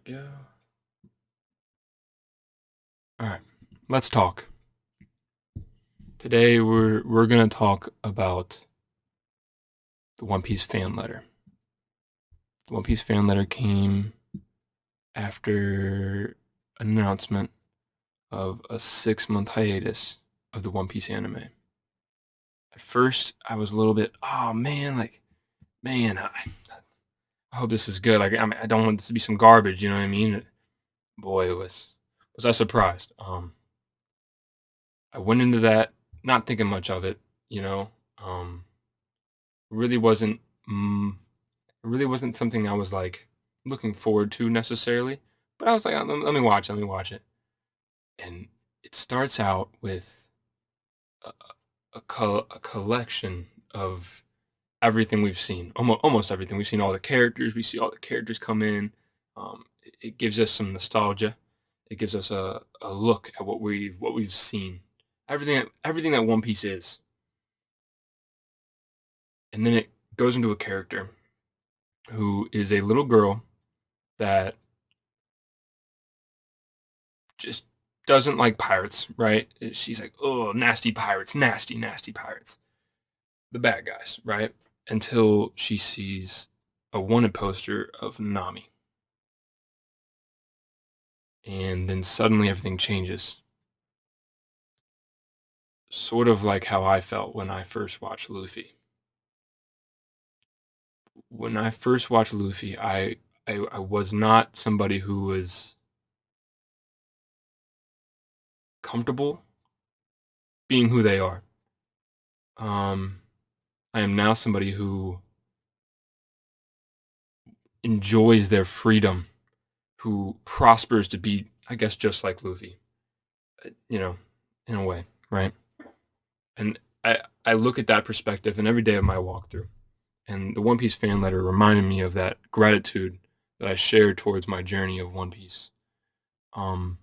Go. All right, let's talk. Today we're gonna talk about the One Piece fan letter. The One Piece fan letter came after an announcement of a 6 month hiatus of the One Piece anime. At first, I was a little bit, oh man, I hope this is good. I don't want this to be some garbage. You know what I mean? Boy, was I surprised. I went into that not thinking much of it. You know, um, really wasn't it really wasn't something I was like looking forward to necessarily. But I was like, let me watch it, let me watch it. And it starts out with a, a collection of everything we've seen, almost everything. We've seen all the characters. We see all the characters come in. It gives us some nostalgia. It gives us a look at what we've seen. Everything that One Piece is. And then it goes into a character who is a little girl that just doesn't like pirates, right? She's like, oh, nasty pirates, nasty, nasty pirates. The bad guys, right? Until she sees a wanted poster of Nami. And then suddenly everything changes. Sort of like how I felt when I first watched Luffy. When I first watched Luffy, I was not somebody who was comfortable being who they are. Um, I am now somebody who enjoys their freedom, who prospers to be, I guess, just like Luffy, you know, in a way, right? And I look at that perspective in every day of my walkthrough. And the One Piece fan letter reminded me of that gratitude that I shared towards my journey of One Piece. Um,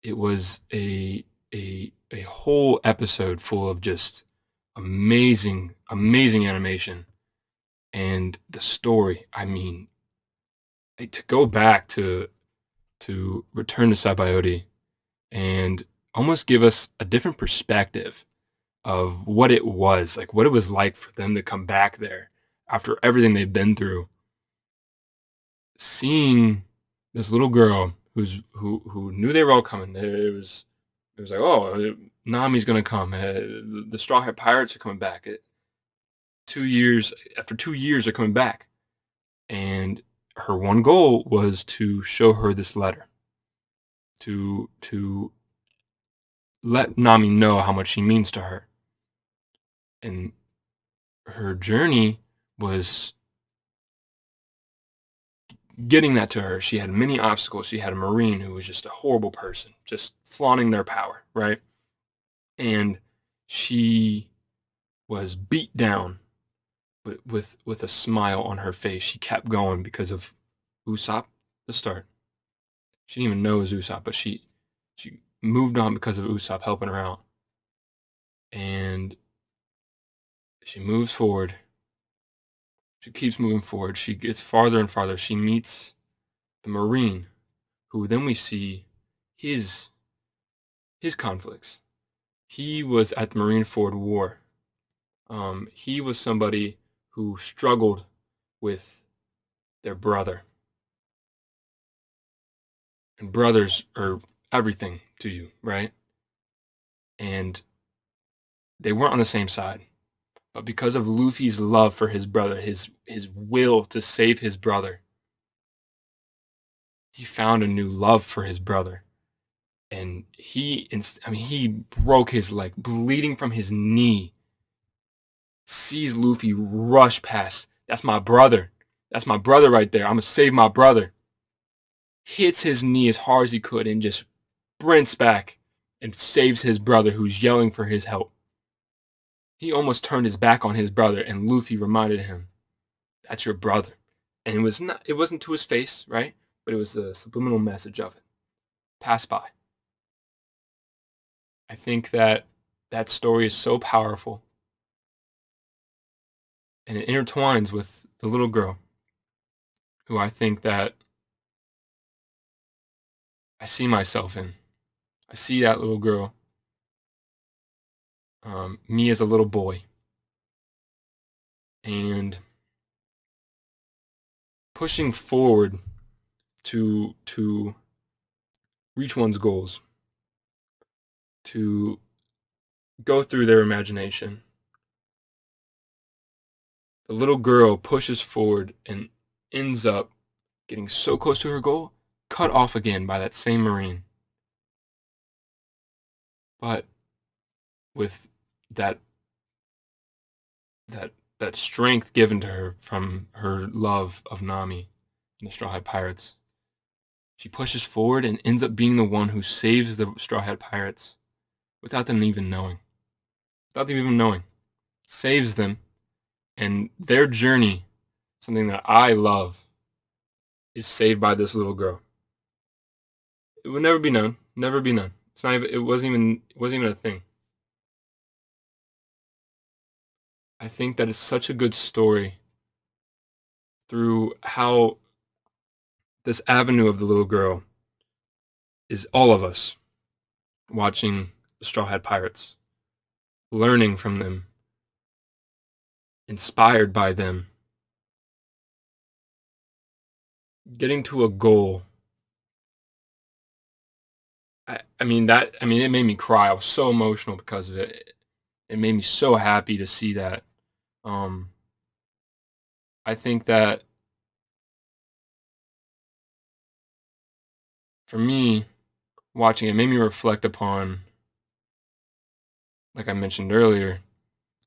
it was a whole episode full of just amazing animation and the story. I mean, to go back to return to Sabaody and almost give us a different perspective of what it was like, what it was like for them to come back there after everything they've been through. Seeing this little girl who knew they were all coming. It was like, oh, Nami's gonna come. The Straw Hat Pirates are coming back. 2 years after 2 years, they're coming back, and her one goal was to show her this letter, to let Nami know how much she means to her. And her journey was getting that to her. She had many obstacles. She had a Marine who was just a horrible person, just flaunting their power, right? And she was beat down, but with a smile on her face. She kept going because of Usopp, the start. She didn't even know it was Usopp, but she moved on because of Usopp helping her out. And she moves forward. She keeps moving forward. She gets farther and farther. She meets the Marine, who then we see his his conflicts. He was at the Marineford War. He was somebody who struggled with their brother, and brothers are everything to you, right? And they weren't on the same side, but because of Luffy's love for his brother, his will to save his brother, he found a new love for his brother. And he broke his leg, bleeding from his knee. Sees Luffy rush past. That's my brother. That's my brother right there. I'm gonna save my brother. Hits his knee as hard as he could and just sprints back and saves his brother who's yelling for his help. He almost turned his back on his brother, and Luffy reminded him, "That's your brother." And it wasn't to his face, right? But it was the subliminal message of it. Pass by. I think that that story is so powerful, and it intertwines with the little girl. who I think that I see myself in. I see that little girl, me as a little boy, and pushing forward to reach one's goals, to go through their imagination. The little girl pushes forward and ends up getting so close to her goal, cut off again by that same Marine. But with that that that strength given to her from her love of Nami and the Straw Hat Pirates, she pushes forward and ends up being the one who saves the Straw Hat Pirates without them even knowing. Without them even knowing. Saves them, and their journey, something that I love, is saved by this little girl. It will never be known. Never be known. It's not even, it wasn't even a thing. I think that it's such a good story through how this avenue of the little girl is all of us watching the Straw Hat Pirates, learning from them, inspired by them, getting to a goal. It made me cry. I was so emotional because of it. It made me so happy to see that. Um, I think that for me, watching it made me reflect upon, like I mentioned earlier,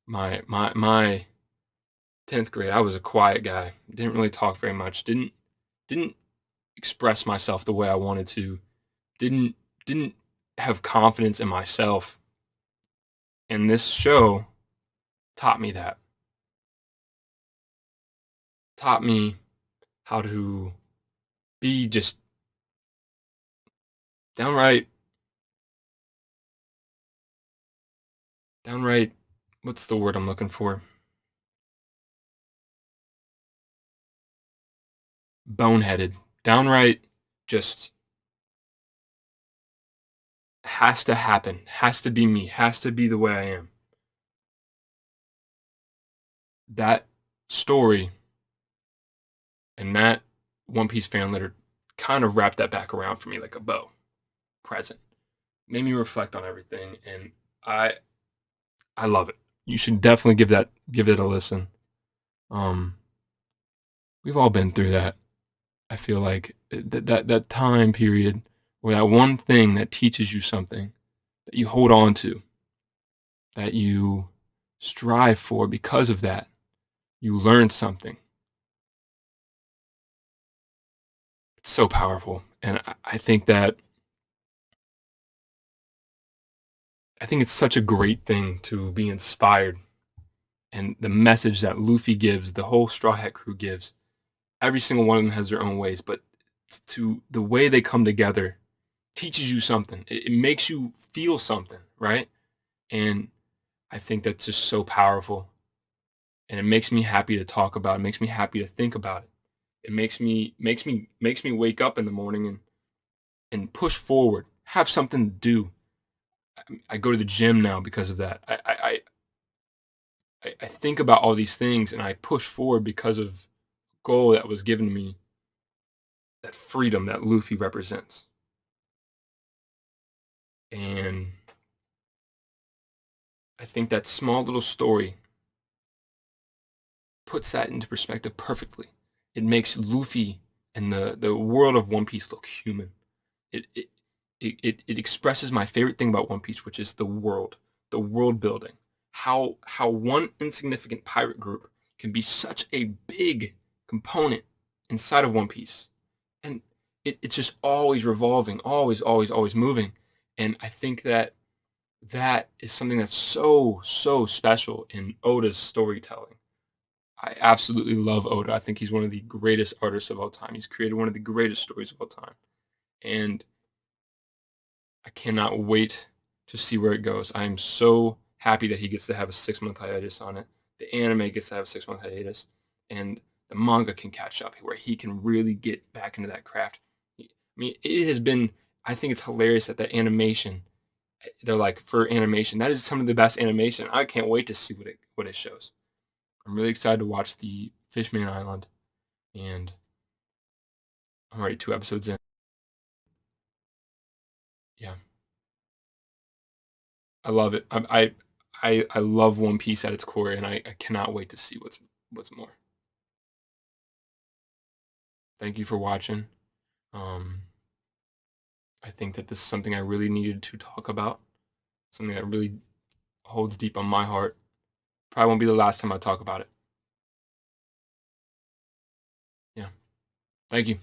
my 10th grade. I was a quiet guy. Didn't really talk very much. Didn't express myself the way I wanted to. Didn't have confidence in myself. And this show taught me that. Taught me how to be just downright downright what's the word I'm looking for? Boneheaded. Downright just has to happen. Has to be me. Has to be the way I am. That story and that One Piece fan letter kind of wrapped that back around for me like a bow. Present. Made me reflect on everything, and I I love it. You should definitely give it a listen. Um, we've all been through that. I feel like that time period where that one thing that teaches you something that you hold on to, that you strive for because of that, you learn something. It's so powerful, and I think it's such a great thing to be inspired, and the message that Luffy gives, the whole Straw Hat crew gives. Every single one of them has their own ways, but to the way they come together teaches you something. It makes you feel something, right? And I think that's just so powerful. And it makes me happy to talk about it. It makes me happy to think about it. It makes me wake up in the morning and push forward, have something to do. I go to the gym now because of that. I think about all these things and I push forward because of a goal that was given to me, that freedom that Luffy represents. And I think that small little story puts that into perspective perfectly. It makes Luffy and the world of One Piece look human. It it, it expresses my favorite thing about One Piece, which is the world building. How one insignificant pirate group can be such a big component inside of One Piece. And it's just always revolving, always moving. And I think that that is something that's so special in Oda's storytelling. I absolutely love Oda. I think he's one of the greatest artists of all time. He's created one of the greatest stories of all time. And I cannot wait to see where it goes. I am so happy that he gets to have a 6-month hiatus on it. The anime gets to have a 6-month hiatus. And the manga can catch up, where he can really get back into that craft. I mean, it has been, I think it's hilarious that the animation, they're like, for animation, that is some of the best animation. I can't wait to see what it shows. I'm really excited to watch the Fishman Island, and I'm already 2 episodes in. Yeah, I love it. I love One Piece at its core, and I cannot wait to see what's more. Thank you for watching. Um, I think that this is something I really needed to talk about, something that really holds deep on my heart. Probably won't be the last time I talk about it. Yeah. Thank you.